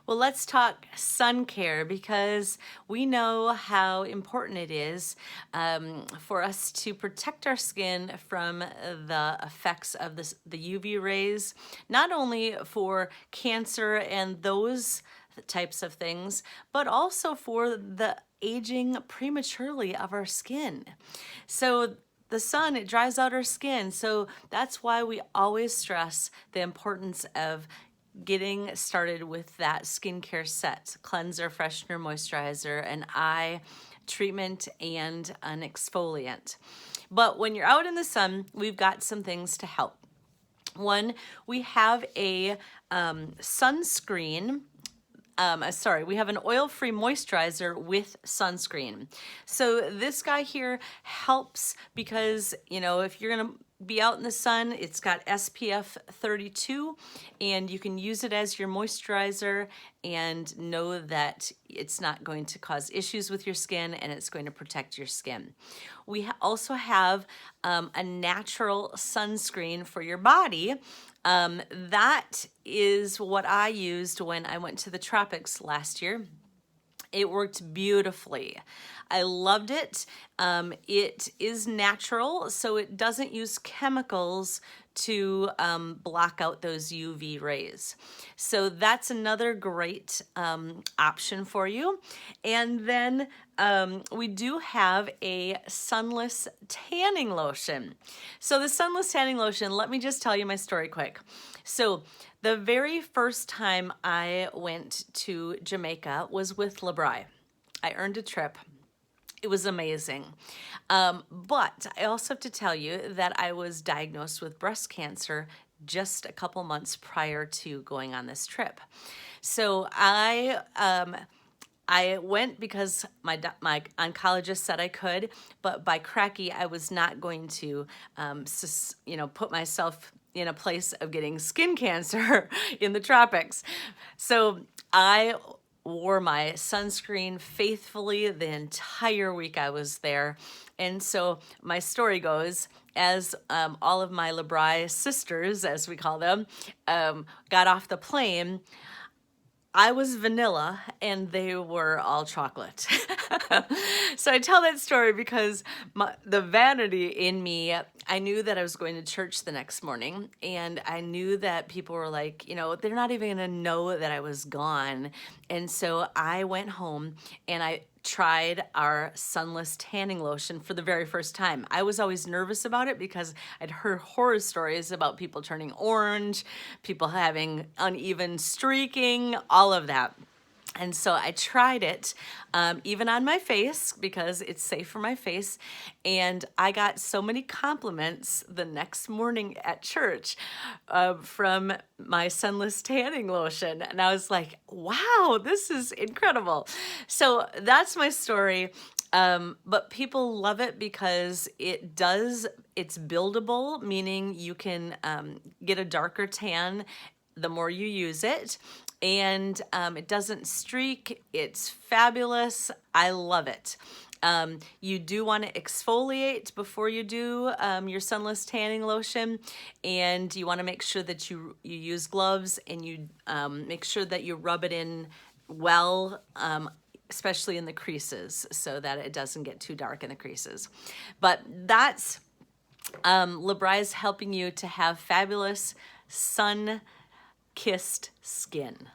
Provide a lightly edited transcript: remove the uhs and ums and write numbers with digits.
Well, let's talk sun care because we know how important it is for us to protect our skin from the effects of the UV rays, not only for cancer and those types of things, but also for the aging prematurely of our skin. So the sun, it dries out our skin. So that's why we always stress the importance of getting started with that skincare set: cleanser, freshener, moisturizer, an eye treatment, and an exfoliant. But when you're out in the sun, we've got some things to help. One, we have a sunscreen. We have an oil-free moisturizer with sunscreen. So this guy here helps because, you know, if you're gonna be out in the sun, it's got SPF 32 and you can use it as your moisturizer and know that it's not going to cause issues with your skin and it's going to protect your skin. We also have a natural sunscreen for your body. That is what I used when I went to the tropics last year. It worked beautifully. I loved it. It is natural, so it doesn't use chemicals to block out those UV rays. So that's another great option for you. And then we do have a sunless tanning lotion. So the sunless tanning lotion, let me just tell you my story quick. So the very first time I went to Jamaica was with LeBri. I earned a trip. It was amazing. But I also have to tell you that I was diagnosed with breast cancer just a couple months prior to going on this trip. So I went because my oncologist said I could, but by cracky, I was not going to, put myself in a place of getting skin cancer in the tropics. So I wore my sunscreen faithfully the entire week I was there. And so my story goes, as all of my LeBri sisters, as we call them, got off the plane, I was vanilla and they were all chocolate. So I tell that story because the vanity in me, I knew that I was going to church the next morning and I knew that people were like, you know, they're not even gonna know that I was gone. And so I went home and I tried our sunless tanning lotion for the very first time. I was always nervous about it because I'd heard horror stories about people turning orange, people having uneven streaking, all of that. And so I tried it, even on my face because it's safe for my face. And I got so many compliments the next morning at church from my sunless tanning lotion. And I was like, wow, this is incredible. So that's my story. But people love it because it's buildable, meaning you can get a darker tan the more you use it. And it doesn't streak. It's fabulous. I love it. You do want to exfoliate before you do your sunless tanning lotion, and you want to make sure that you use gloves and you make sure that you rub it in well, especially in the creases so that it doesn't get too dark in the creases. But that's LeBri is helping you to have fabulous sun-kissed skin.